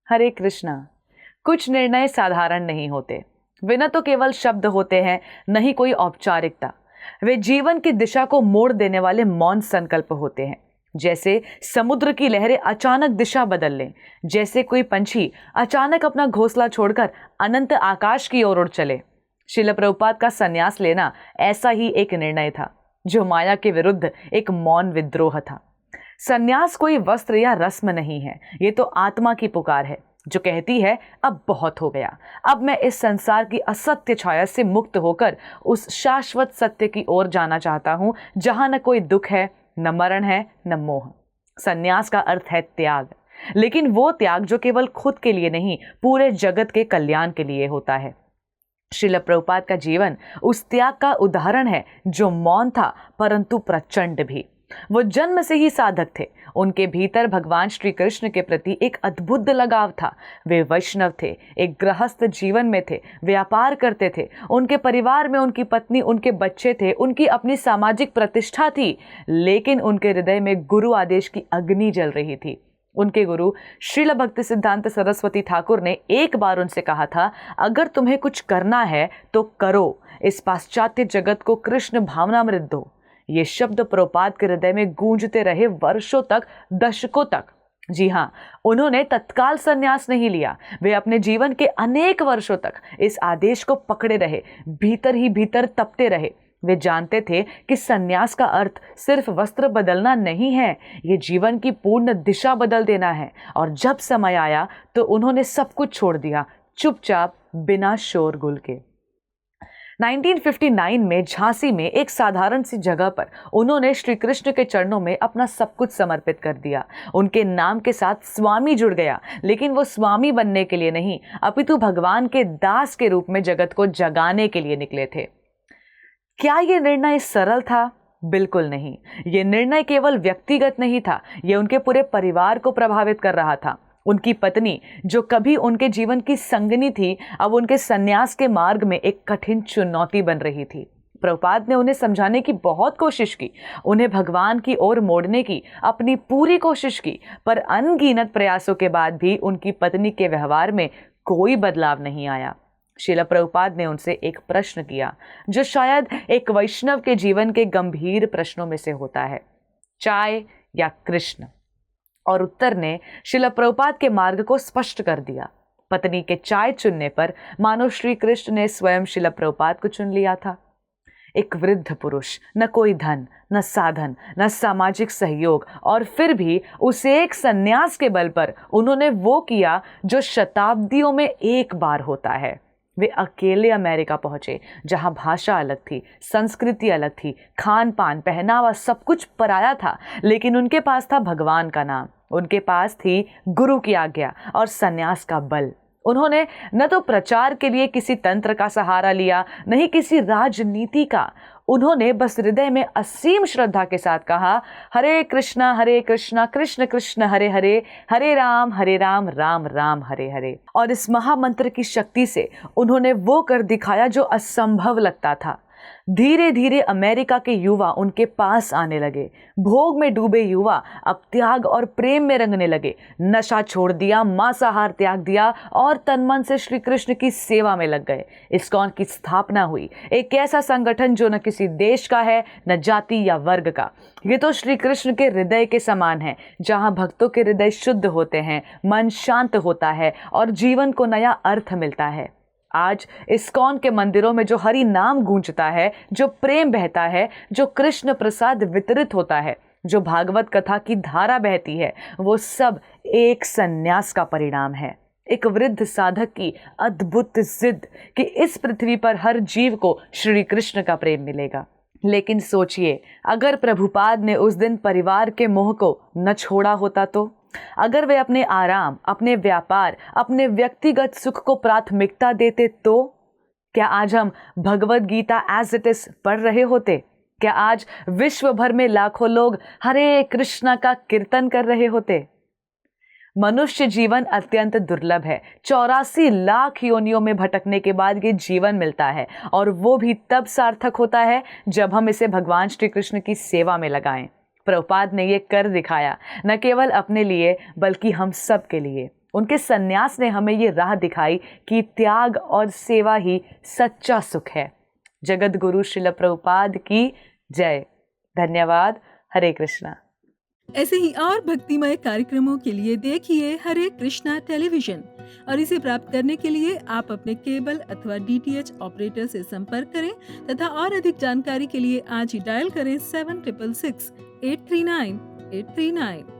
हरे कृष्णा। कुछ निर्णय साधारण नहीं होते, वे न तो केवल शब्द होते हैं, न ही कोई औपचारिकता। वे जीवन की दिशा को मोड़ देने वाले मौन संकल्प होते हैं। जैसे समुद्र की लहरें अचानक दिशा बदल लें, जैसे कोई पंछी अचानक अपना घोंसला छोड़कर अनंत आकाश की ओर उड़ चले। श्रील प्रभुपाद का संन्यास लेना ऐसा ही एक निर्णय था, जो माया के विरुद्ध एक मौन विद्रोह था। संन्यास कोई वस्त्र या रस्म नहीं है, ये तो आत्मा की पुकार है, जो कहती है अब बहुत हो गया, अब मैं इस संसार की असत्य छाया से मुक्त होकर उस शाश्वत सत्य की ओर जाना चाहता हूं, जहां न कोई दुख है, न मरण है, न मोह। संन्यास का अर्थ है त्याग, लेकिन वो त्याग जो केवल खुद के लिए नहीं, पूरे जगत के कल्याण के लिए होता है। श्रील प्रभुपाद का जीवन उस त्याग का उदाहरण है, जो मौन था परंतु प्रचंड भी। वो जन्म से ही साधक थे। उनके भीतर भगवान श्री कृष्ण के प्रति एक अद्भुत लगाव था। वे वैष्णव थे, एक गृहस्थ जीवन में थे, व्यापार करते थे। उनके परिवार में उनकी पत्नी, उनके बच्चे थे, उनकी अपनी सामाजिक प्रतिष्ठा थी, लेकिन उनके हृदय में गुरु आदेश की अग्नि जल रही थी। उनके गुरु श्रील भक्ति सिद्धांत सरस्वती ठाकुर ने एक बार उनसे कहा था, अगर तुम्हें कुछ करना है तो करो, इस पाश्चात्य जगत को कृष्ण भावनामृत दो। ये शब्द प्रभुपाद के हृदय में गूंजते रहे वर्षों तक, दशकों तक। जी हाँ, उन्होंने तत्काल संन्यास नहीं लिया। वे अपने जीवन के अनेक वर्षों तक इस आदेश को पकड़े रहे, भीतर ही भीतर तपते रहे। वे जानते थे कि संन्यास का अर्थ सिर्फ वस्त्र बदलना नहीं है, ये जीवन की पूर्ण दिशा बदल देना है। और जब समय आया तो उन्होंने सब कुछ छोड़ दिया, चुपचाप, बिना शोरगुल के। 1959 में झांसी में एक साधारण सी जगह पर उन्होंने श्री कृष्ण के चरणों में अपना सब कुछ समर्पित कर दिया। उनके नाम के साथ स्वामी जुड़ गया, लेकिन वो स्वामी बनने के लिए नहीं, अपितु भगवान के दास के रूप में जगत को जगाने के लिए निकले थे। क्या ये निर्णय सरल था? बिल्कुल नहीं। ये निर्णय केवल व्यक्तिगत नहीं था, ये उनके पूरे परिवार को प्रभावित कर रहा था। उनकी पत्नी, जो कभी उनके जीवन की संगनी थी, अब उनके संन्यास के मार्ग में एक कठिन चुनौती बन रही थी। प्रभुपाद ने उन्हें समझाने की बहुत कोशिश की, उन्हें भगवान की ओर मोड़ने की अपनी पूरी कोशिश की, पर अनगिनत प्रयासों के बाद भी उनकी पत्नी के व्यवहार में कोई बदलाव नहीं आया। श्रील प्रभुपाद ने उनसे एक प्रश्न किया, जो शायद एक वैष्णव के जीवन के गंभीर प्रश्नों में से होता है, चाय या कृष्ण? और उत्तर ने श्रील प्रभुपाद के मार्ग को स्पष्ट कर दिया। पत्नी के चाय चुनने पर मानो श्री कृष्ण ने स्वयं श्रील प्रभुपाद को चुन लिया था। एक वृद्ध पुरुष, न कोई धन, न साधन, न सामाजिक सहयोग, और फिर भी उस एक संन्यास के बल पर उन्होंने वो किया जो शताब्दियों में एक बार होता है। वे अकेले अमेरिका पहुंचे, जहां भाषा अलग थी, संस्कृति अलग थी, खान पान, पहनावा सब कुछ पराया था, लेकिन उनके पास था भगवान का नाम, उनके पास थी गुरु की आज्ञा और संन्यास का बल। उन्होंने न तो प्रचार के लिए किसी तंत्र का सहारा लिया, न ही किसी राजनीति का। उन्होंने बस हृदय में असीम श्रद्धा के साथ कहा, हरे कृष्णा कृष्ण कृष्ण हरे हरे, हरे राम राम राम हरे हरे। और इस महामंत्र की शक्ति से उन्होंने वो कर दिखाया जो असंभव लगता था। धीरे धीरे अमेरिका के युवा उनके पास आने लगे। भोग में डूबे युवा अब त्याग और प्रेम में रंगने लगे। नशा छोड़ दिया, मांसाहार त्याग दिया और तन मन से श्री कृष्ण की सेवा में लग गए। इस्कॉन की स्थापना हुई, एक ऐसा संगठन जो न किसी देश का है, न जाति या वर्ग का। ये तो श्री कृष्ण के हृदय के समान है, जहां भक्तों के हृदय शुद्ध होते हैं, मन शांत होता है और जीवन को नया अर्थ मिलता है। आज इस्कॉन के मंदिरों में जो हरि नाम गूंजता है, जो प्रेम बहता है, जो कृष्ण प्रसाद वितरित होता है, जो भागवत कथा की धारा बहती है, वो सब एक संन्यास का परिणाम है। एक वृद्ध साधक की अद्भुत जिद कि इस पृथ्वी पर हर जीव को श्री कृष्ण का प्रेम मिलेगा। लेकिन सोचिए, अगर प्रभुपाद ने उस दिन परिवार के मोह को न छोड़ा होता तो? अगर वे अपने आराम, अपने व्यापार, अपने व्यक्तिगत सुख को प्राथमिकता देते तो? क्या आज हम Bhagavad Gita as it is पढ़ रहे होते? क्या आज विश्व भर में लाखों लोग हरे कृष्णा का कीर्तन कर रहे होते? मनुष्य जीवन अत्यंत दुर्लभ है। 84 लाख योनियों में भटकने के बाद ये जीवन मिलता है, और वो भी तब सार्थक होता है जब हम इसे भगवान श्री कृष्ण की सेवा में लगाएं। प्रभुपाद ने ये कर दिखाया, न केवल अपने लिए बल्कि हम सब के लिए। उनके सन्यास ने हमें ये राह दिखाई कि त्याग और सेवा ही सच्चा सुख है। जगत गुरु श्रील प्रभुपाद की जय। धन्यवाद। हरे कृष्णा। ऐसे ही और भक्तिमय कार्यक्रमों के लिए देखिए हरे कृष्णा टेलीविजन और इसे प्राप्त करने के लिए आप अपने केबल अथवा DTH ऑपरेटर से संपर्क करें तथा और अधिक जानकारी के लिए आज ही डायल करें 7666 839 839।